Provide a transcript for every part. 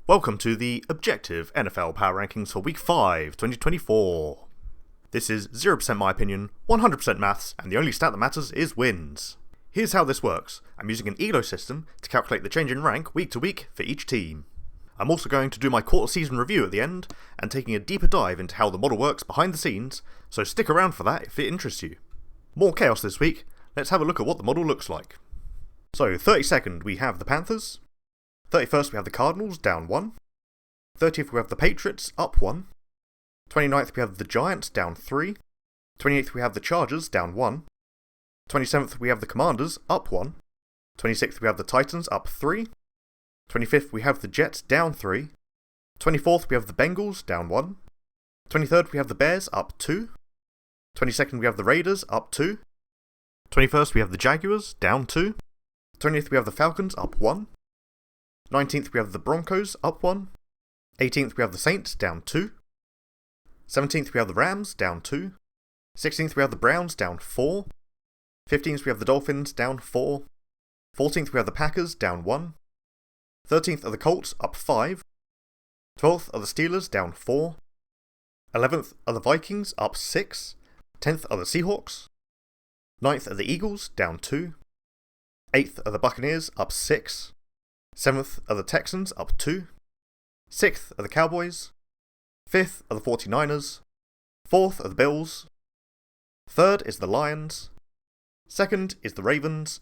Welcome to the Objective NFL Power Rankings for Week 5, 2024. This is 0% my opinion, 100% maths, and the only stat that matters is wins. Here's how this works. I'm using an ELO system to calculate the change in rank week to week for each team. I'm also going to do my quarter season review at the end, and taking a deeper dive into how the model works behind the scenes, so stick around for that if it interests you. More chaos this week, let's have a look at what the model looks like. So 32nd we have the Panthers. 31st we have the Cardinals, down 1. 30th we have the Patriots, up 1. 29th we have the Giants, down 3. 28th we have the Chargers, down 1. 27th we have the Commanders, up 1. 26th we have the Titans, up 3. 25th we have the Jets, down 3. 24th we have the Bengals, down 1. 23rd we have the Bears, up 2. 22nd we have the Raiders, up 2. 21st we have the Jaguars, down 2. 20th we have the Falcons, up 1. 19th we have the Broncos, up 1. 18th we have the Saints, down 2. 17th we have the Rams, down 2. 16th we have the Browns, down 4. 15th we have the Dolphins, down 4. 14th we have the Packers, down 1. 13th are the Colts, up 5. 12th are the Steelers, down 4. 11th are the Vikings, up 6. 10th are the Seahawks. 9th are the Eagles, down 2. 8th are the Buccaneers, up 6. 7th are the Texans, up 2. 6th are the Cowboys. 5th are the 49ers. 4th are the Bills. 3rd is the Lions. 2nd is the Ravens.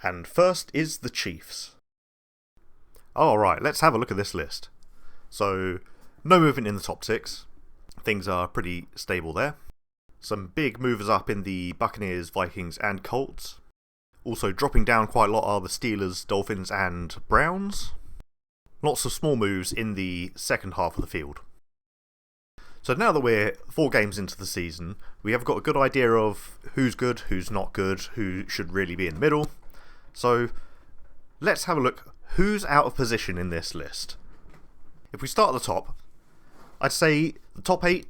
And 1st is the Chiefs. Alright, let's have a look at this list. So, no movement in the top 6. Things are pretty stable there. Some big movers up in the Buccaneers, Vikings and Colts. Also dropping down quite a lot are the Steelers, Dolphins and Browns. Lots of small moves in the second half of the field. So now that we're 4 games into the season, we have got a good idea of who's good, who's not good, who should really be in the middle. So let's have a look who's out of position in this list. If we start at the top, I'd say the top 8,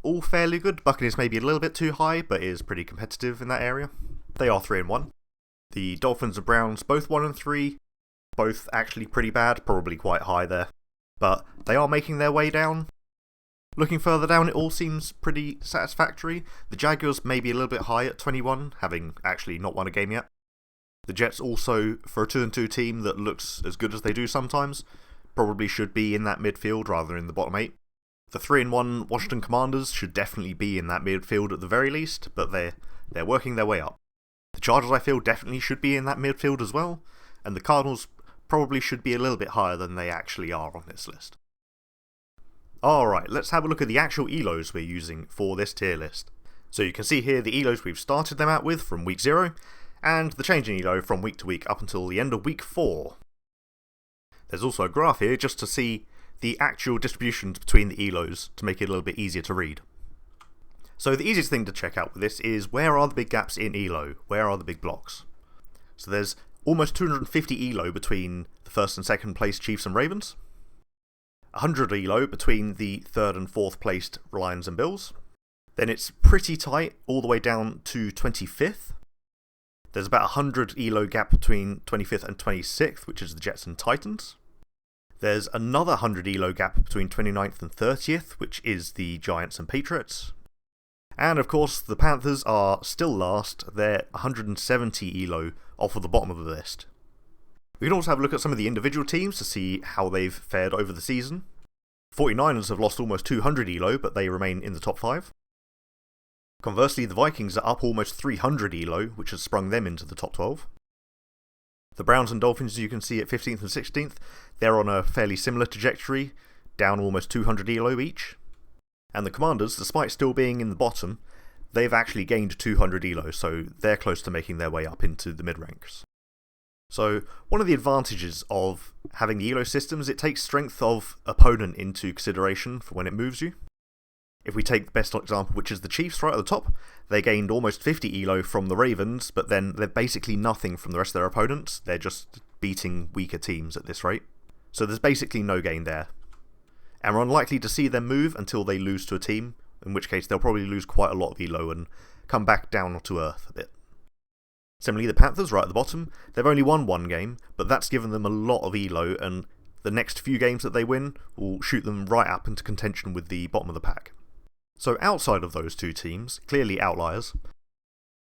all fairly good. Buccaneers may be a little bit too high, but is pretty competitive in that area. They are 3-1. The Dolphins and Browns, both 1-3, both actually pretty bad, probably quite high there. But they are making their way down. Looking further down, it all seems pretty satisfactory. The Jaguars may be a little bit high at 21, having actually not won a game yet. The Jets also, for a 2-2 team that looks as good as they do sometimes, probably should be in that midfield rather than in the bottom 8. The 3-1 Washington Commanders should definitely be in that midfield at the very least, but they're working their way up. The Chargers, I feel, definitely should be in that midfield as well, and the Cardinals probably should be a little bit higher than they actually are on this list. Alright, let's have a look at the actual ELOs we're using for this tier list. So you can see here the ELOs we've started them out with from week 0, and the change in ELO from week to week up until the end of week 4. There's also a graph here just to see the actual distributions between the ELOs to make it a little bit easier to read. So the easiest thing to check out with this is where are the big gaps in ELO? Where are the big blocks? So there's almost 250 ELO between the 1st and 2nd placed Chiefs and Ravens. 100 ELO between the 3rd and 4th placed Lions and Bills. Then it's pretty tight all the way down to 25th. There's about 100 ELO gap between 25th and 26th, which is the Jets and Titans. There's another 100 ELO gap between 29th and 30th, which is the Giants and Patriots. And of course, the Panthers are still last. They're 170 ELO off of the bottom of the list. We can also have a look at some of the individual teams to see how they've fared over the season. 49ers have lost almost 200 ELO, but they remain in the top 5. Conversely, the Vikings are up almost 300 ELO, which has sprung them into the top 12. The Browns and Dolphins, as you can see at 15th and 16th, they're on a fairly similar trajectory, down almost 200 ELO each. And the Commanders, despite still being in the bottom, they've actually gained 200 ELO, so they're close to making their way up into the mid-ranks. So, one of the advantages of having the ELO system is it takes strength of opponent into consideration for when it moves you. If we take the best example, which is the Chiefs right at the top, they gained almost 50 ELO from the Ravens, but then they're basically nothing from the rest of their opponents. They're just beating weaker teams at this rate. So there's basically no gain there. And we're unlikely to see them move until they lose to a team, in which case they'll probably lose quite a lot of ELO and come back down to earth a bit. Similarly, the Panthers right at the bottom, they've only won 1 game, but that's given them a lot of ELO, and the next few games that they win will shoot them right up into contention with the bottom of the pack. So outside of those two teams, clearly outliers,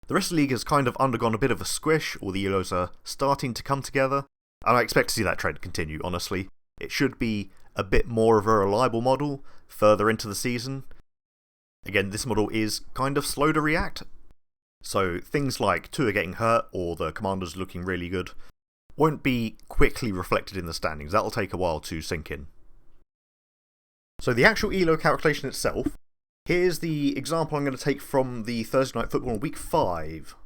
the rest of the league has kind of undergone a bit of a squish. All the elos are starting to come together, and I expect to see that trend continue, honestly. It should be a bit more of a reliable model further into the season. Again, this model is kind of slow to react, so things like Tua getting hurt or the commanders looking really good won't be quickly reflected in the standings. That'll take a while to sink in. So the actual ELO calculation itself, here's the example I'm going to take from the Thursday Night Football in Week 5.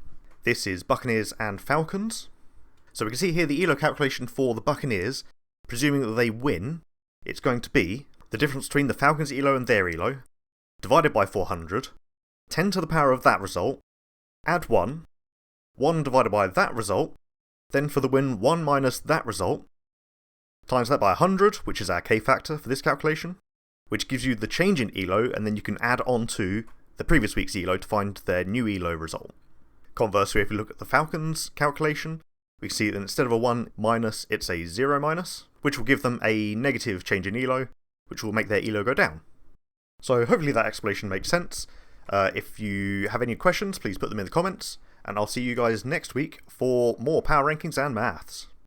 This is Buccaneers and Falcons. So we can see here the ELO calculation for the Buccaneers, presuming that they win, it's going to be the difference between the Falcons' ELO and their ELO, divided by 400, 10 to the power of that result, add 1, 1 divided by that result, then for the win 1 minus that result, times that by 100, which is our K-factor for this calculation, which gives you the change in ELO, and then you can add on to the previous week's ELO to find their new ELO result. Conversely, if you look at the Falcons calculation, we see that instead of a 1 minus, it's a 0 minus, which will give them a negative change in ELO, which will make their ELO go down. So hopefully that explanation makes sense. If you have any questions, please put them in the comments, and I'll see you guys next week for more power rankings and maths.